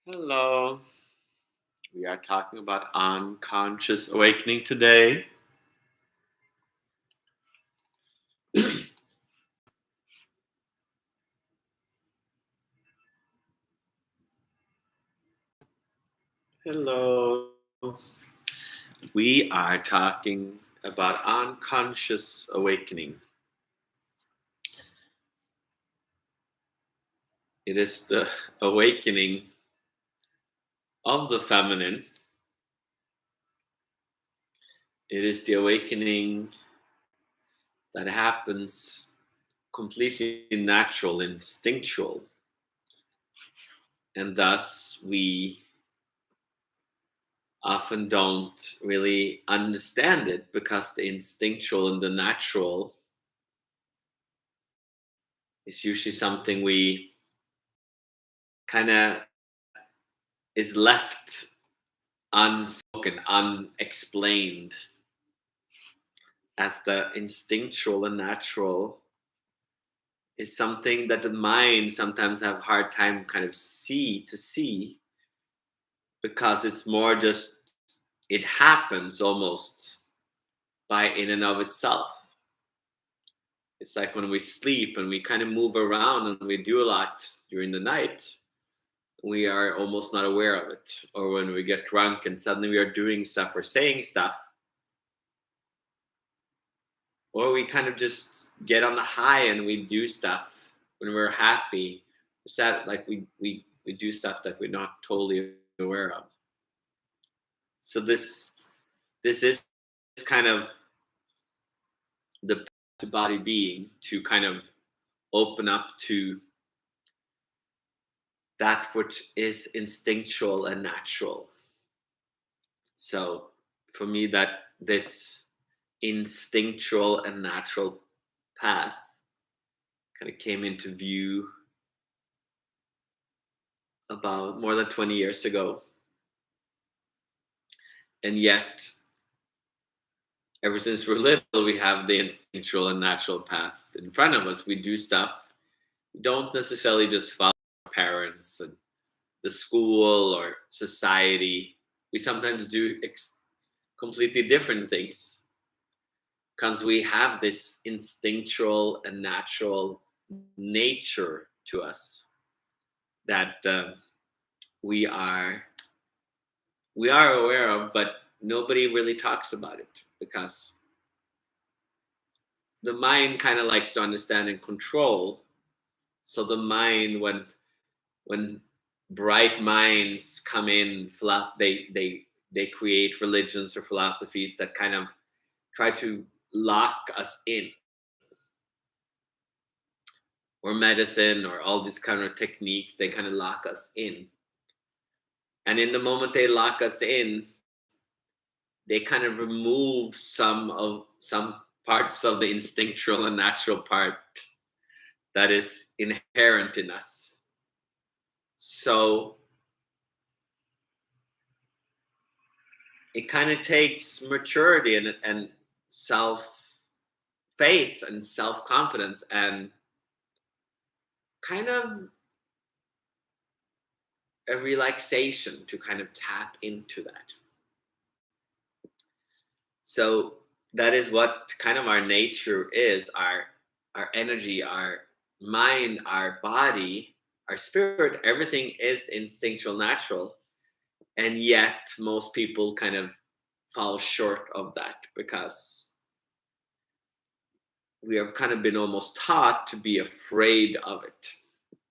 Hello. We are talking about unconscious awakening today. Hello. We are talking about unconscious awakening. It is the awakening of the feminine. It is the awakening that happens completely natural, instinctual. And thus, we often don't really understand it because the instinctual and the natural is usually something we kind of is left unspoken, unexplained, as the instinctual and natural is something that the mind sometimes have a hard time kind of see because it's more just it happens almost by in and of itself. It's like when we sleep and we kind of move around and we do a lot during the night, we are almost not aware of it. Or when we get drunk and suddenly we are doing stuff or saying stuff, or we kind of just get on the high and we do stuff when we're happy. It's that like we do stuff that we're not totally aware of. So this is kind of the to body being to kind of open up to that which is instinctual and natural. So for me, that this instinctual and natural path kind of came into view about more than 20 years ago. And yet, ever since we're little, we have the instinctual and natural path in front of us. We do stuff. We don't necessarily just follow our parents and the school or society. We sometimes do completely different things because we have this instinctual and natural nature to us that we are aware of, but nobody really talks about it because the mind kind of likes to understand and control. So the mind, when bright minds come in, they create religions or philosophies that kind of try to lock us in, or medicine, or all these kind of techniques. They kind of lock us in, and in the moment they lock us in, they kind of remove some parts of the instinctual and natural part that is inherent in us. So it kind of takes maturity and self faith and self confidence and kind of a relaxation to kind of tap into that. So that is what kind of our nature is, our energy, our mind, our body, our spirit. Everything is instinctual, natural, and yet most people kind of fall short of that because we have kind of been almost taught to be afraid of it,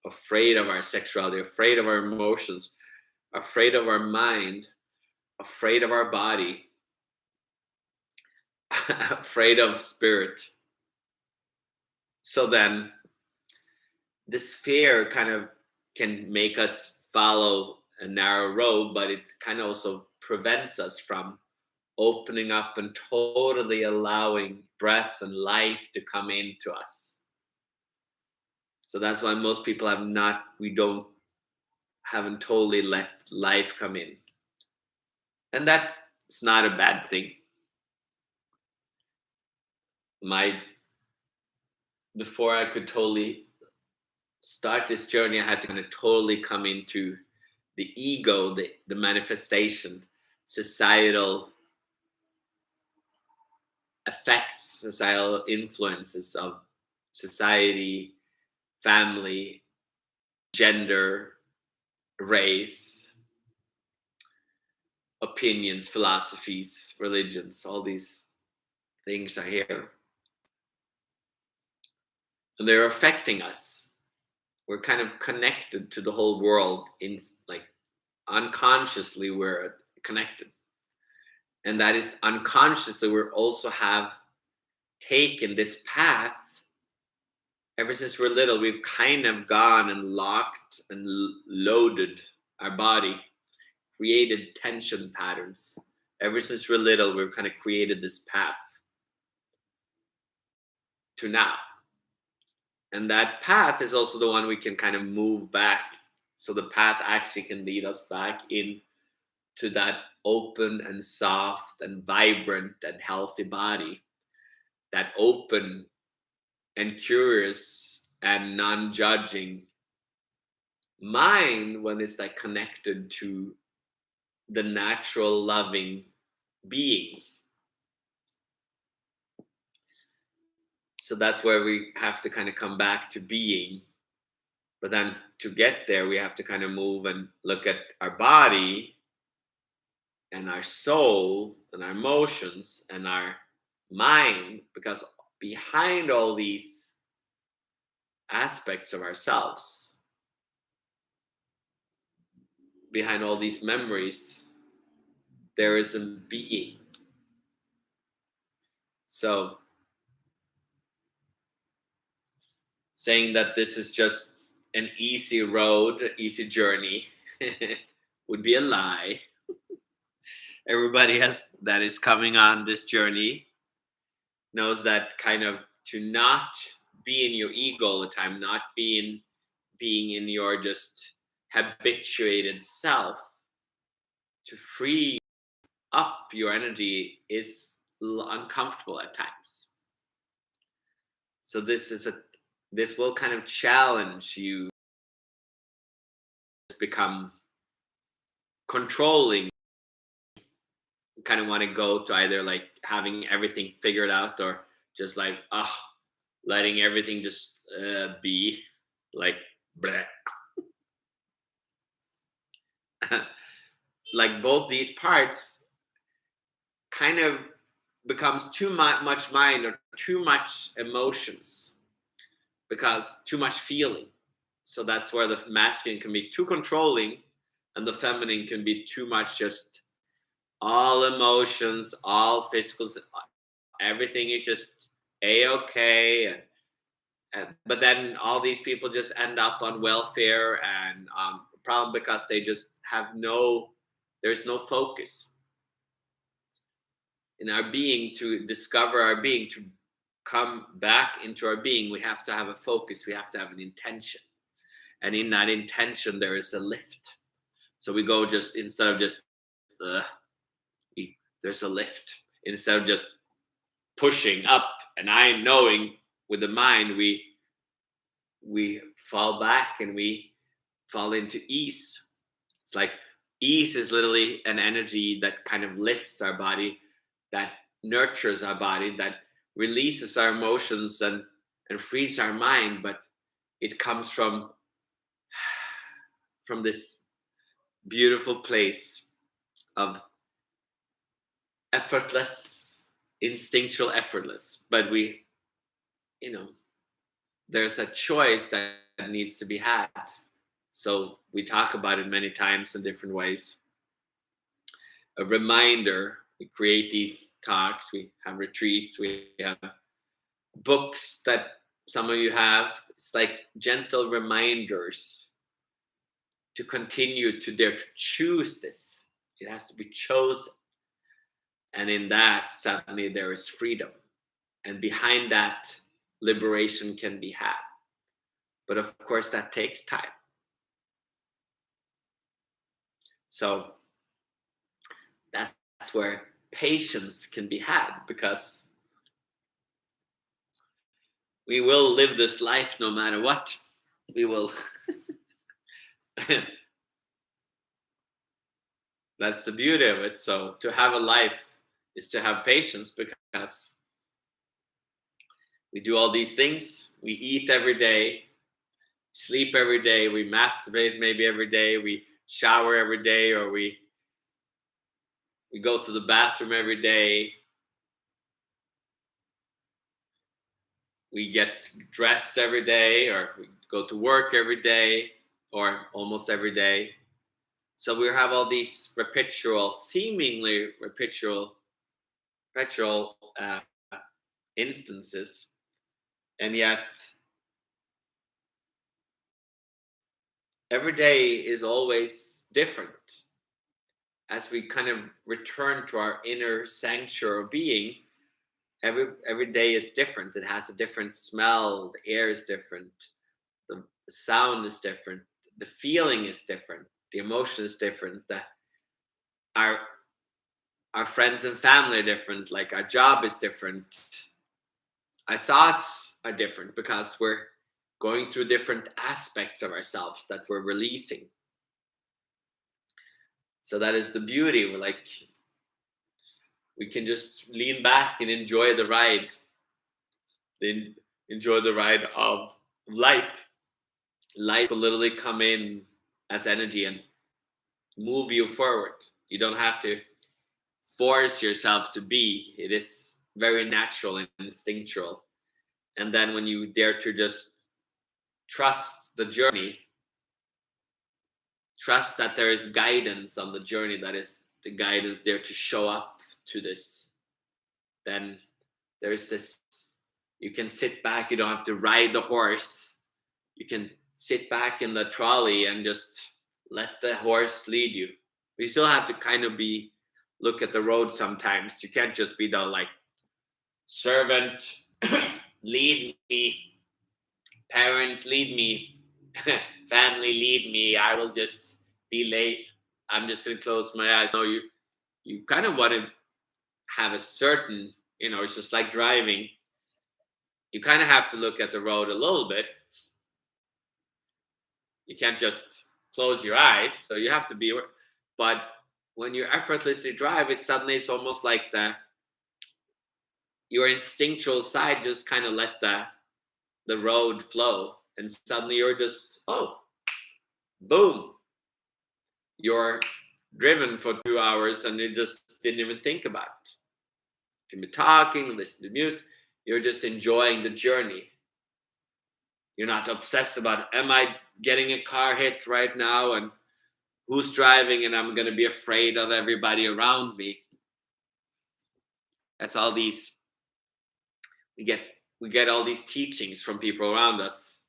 afraid of our sexuality, afraid of our emotions, afraid of our mind, afraid of our body, afraid of spirit. So then this fear kind of can make us follow a narrow road, but it kind of also prevents us from opening up and totally allowing breath and life to come into us. So that's why most people haven't totally let life come in. And that's not a bad thing. Before I could totally start this journey, I had to kind of totally come into the ego, the manifestation, societal effects, societal influences of society, family, gender, race, opinions, philosophies, religions, all these things are here. And they're affecting us. We're kind of connected to the whole world in like unconsciously we're connected. And that is unconsciously we also have taken this path. Ever since we're little, we've kind of gone and locked and loaded our body, created tension patterns. Ever since we're little, we've kind of created this path to now. And that path is also the one we can kind of move back. So the path actually can lead us back in to that open and soft and vibrant and healthy body, that open and curious and non-judging mind when it's like connected to the natural loving being. So that's where we have to kind of come back to being. But then to get there, we have to kind of move and look at our body and our soul and our emotions and our mind, because behind all these aspects of ourselves, behind all these memories, there is a being. So saying that this is just an easy road, easy journey would be a lie. Everybody that is coming on this journey knows that kind of to not be in your ego all the time, not being in your just habituated self, to free up your energy is uncomfortable at times. So this will kind of challenge you to become controlling. You kind of want to go to either like having everything figured out or just like letting everything just be like bleh. Like both these parts kind of becomes too much mind or too much emotions, because too much feeling. So that's where the masculine can be too controlling and the feminine can be too much just all emotions, all physical, everything is just a-okay. But then all these people just end up on welfare and problem because they just have there's no focus in our being. To discover our being, to come back into our being, we have to have a focus, we have to have an intention, and in that intention there is a lift. So we go just instead of just there's a lift. Instead of just pushing up and I knowing with the mind, we fall back and we fall into ease. It's like ease is literally an energy that kind of lifts our body, that nurtures our body, that releases our emotions and frees our mind. But it comes from this beautiful place of effortless, instinctual effortless. But there's a choice that needs to be had. So we talk about it many times in different ways. A reminder, we create these talks, we have retreats, we have books that some of you have. It's like gentle reminders to continue to dare to choose this. It has to be chosen. And in that, suddenly there is freedom. And behind that, liberation can be had. But of course, that takes time. So that's where patience can be had, because we will live this life no matter what. We will That's the beauty of it. So to have a life is to have patience, because we do all these things. We eat every day, sleep every day, we masturbate maybe every day, we shower every day, or we go to the bathroom every day, we get dressed every day, or we go to work every day, or almost every day. So we have all these seemingly perpetual instances, and yet every day is always different. As we kind of return to our inner sanctuary being, every day is different. It has a different smell. The air is different. The sound is different. The feeling is different. The emotion is different. Our our friends and family are different. Like, our job is different. Our thoughts are different because we're going through different aspects of ourselves that we're releasing. So that is the beauty. We can just lean back and enjoy the ride. Enjoy the ride of life. Life will literally come in as energy and move you forward. You don't have to force yourself to be. It is very natural and instinctual. And then when you dare to just trust the journey, trust that there is guidance on the journey, that is the guidance there to show up to this, then there's this, you can sit back, you don't have to ride the horse. You can sit back in the trolley and just let the horse lead you. But you still have to kind of look at the road sometimes. You can't just be the like servant, lead me, parents lead me, family lead me, I will just be late, I'm just going to close my eyes. No, you kind of want to have a certain, it's just like driving. You kind of have to look at the road a little bit. You can't just close your eyes, so you have to be. But when you effortlessly drive, it's almost like your instinctual side just kind of let the road flow, and suddenly you're just, boom, you're driven for 2 hours and you just didn't even think about it. You can be talking, listen to music, you're just enjoying the journey. You're not obsessed about, am I getting a car hit right now, and who's driving, and I'm going to be afraid of everybody around me. That's all these, we get all these teachings from people around us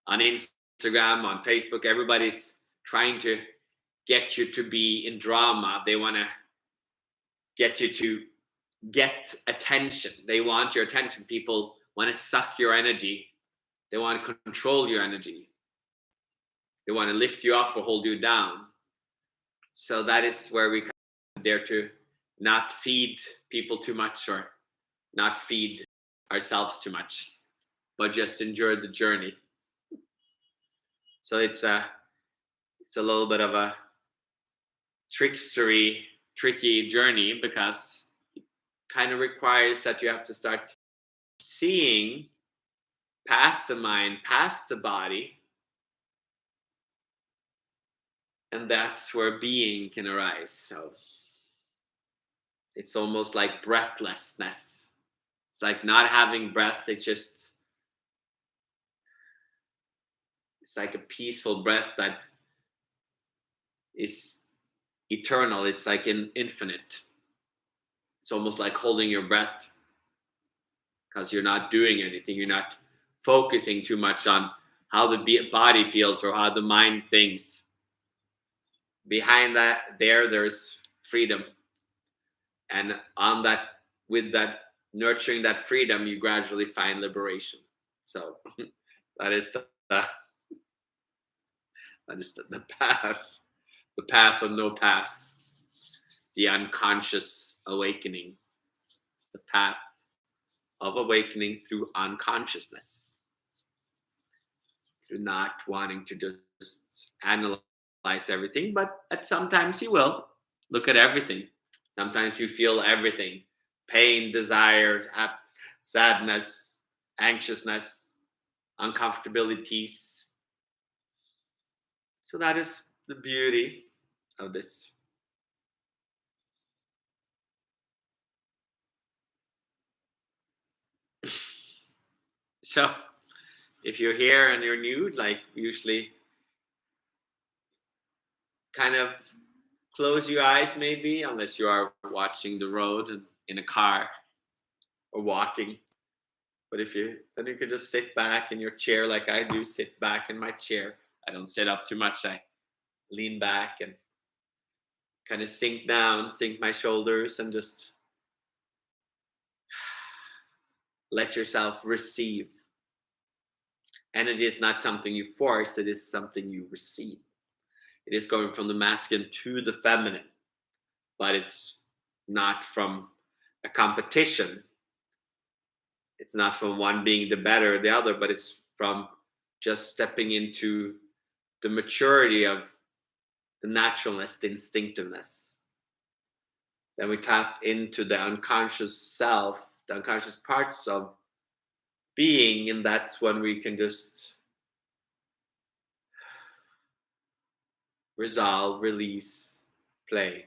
on Instagram, on Facebook. Everybody's trying to get you to be in drama. They want to get you to get attention. They want your attention. People want to suck your energy. They want to control your energy. They want to lift you up or hold you down. So that is where we dare to not feed people too much, or not feed ourselves too much, but just enjoy the journey. So it's a little bit of a tricky journey, because it kind of requires that you have to start seeing past the mind, past the body, and that's where being can arise. So it's almost like breathlessness. It's like not having breath. It's like a peaceful breath that is eternal. It's like infinite. It's almost like holding your breath, because you're not doing anything. You're not focusing too much on how the body feels or how the mind thinks. Behind that, there's freedom. And with that, nurturing that freedom, you gradually find liberation. So that is the path of no path, the unconscious awakening, the path of awakening through unconsciousness, through not wanting to just analyze everything, but sometimes you will. Look at everything. Sometimes you feel everything: pain, desire, sadness, anxiousness, uncomfortabilities. So that is the beauty of this. So if you're here and you're new, like usually kind of close your eyes maybe, unless you are watching the road and in a car or walking. But if you then you can just sit back in your chair like I do, sit back in my chair. I don't sit up too much. I lean back and kind of sink down, sink my shoulders, and just let yourself receive. Energy is not something you force, it is something you receive. It is going from the masculine to the feminine, but it's not from a competition. It's not from one being the better or the other, but it's from just stepping into the maturity of the naturalness, the instinctiveness. Then we tap into the unconscious self, the unconscious parts of being, and that's when we can just resolve, release, play.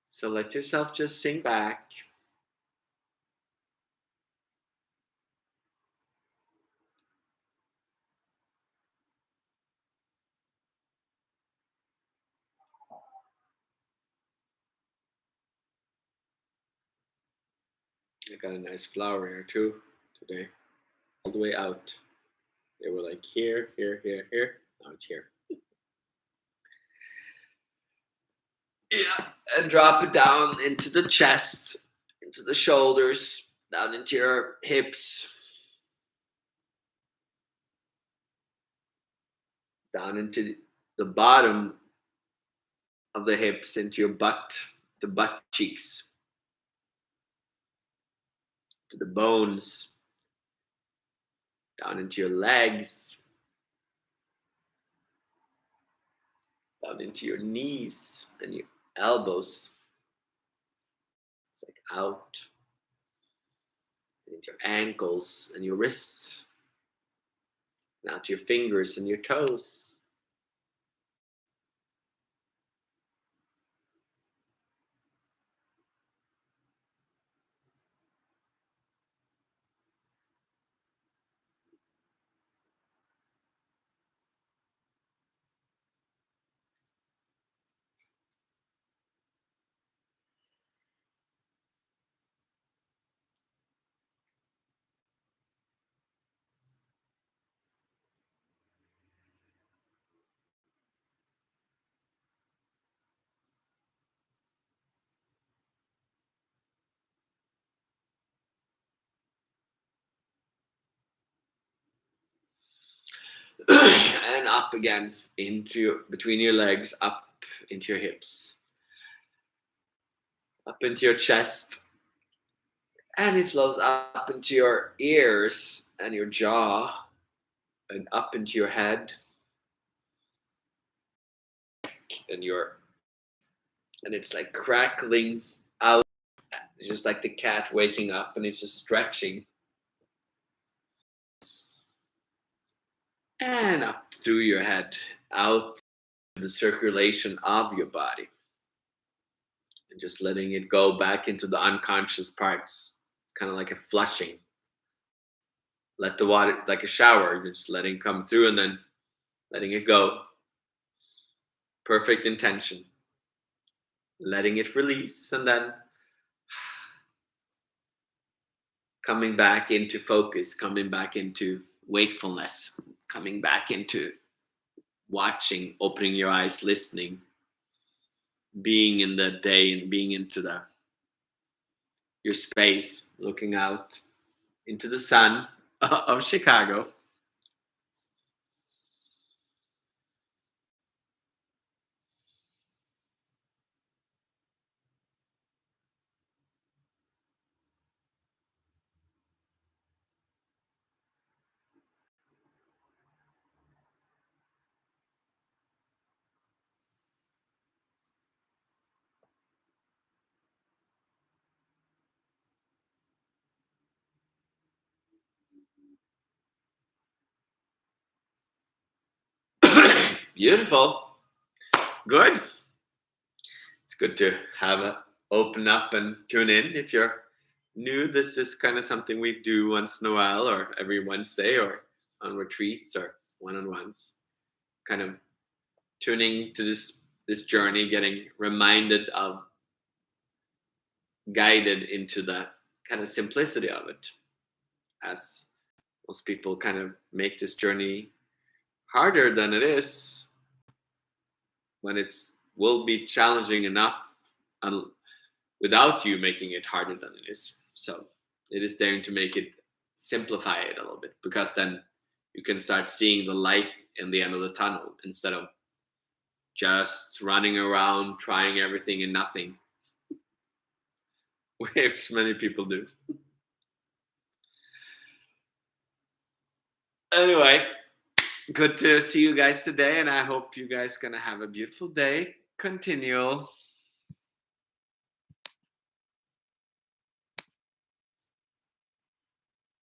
So let yourself just sink back. I got a nice flower here too today, all the way out. They were like here, here, here, here. Now it's here. Yeah, and drop it down into the chest, into the shoulders, down into your hips, down into the bottom of the hips, into your butt, the butt cheeks, to the bones, down into your legs, down into your knees and your elbows. It's like out, into your ankles and your wrists, now to your fingers and your toes. And up again into between your legs, up into your hips, up into your chest, and it flows up into your ears and your jaw, and up into your head and it's like crackling out. It's just like the cat waking up and it's just stretching. And up through your head, out the circulation of your body. And just letting it go back into the unconscious parts. It's kind of like a flushing. Let the water, like a shower, just letting it come through and then letting it go. Perfect intention. Letting it release and then coming back into focus, coming back into wakefulness, coming back into watching, opening your eyes, listening, being in the day and being into your space, looking out into the sun of Chicago. Beautiful. Good. It's good to have a open up and tune in. If you're new, this is kind of something we do once in a while, or every Wednesday, or on retreats or one-on-ones. Kind of tuning to this journey, getting reminded of, guided into the kind of simplicity of it, as most people kind of make this journey harder than it is, when it's will be challenging enough without you making it harder than it is. So it is there to make it, simplify it a little bit, because then you can start seeing the light in the end of the tunnel, instead of just running around trying everything and nothing, which many people do. Anyway, good to see you guys today, and I hope you guys gonna have a beautiful day. Continual.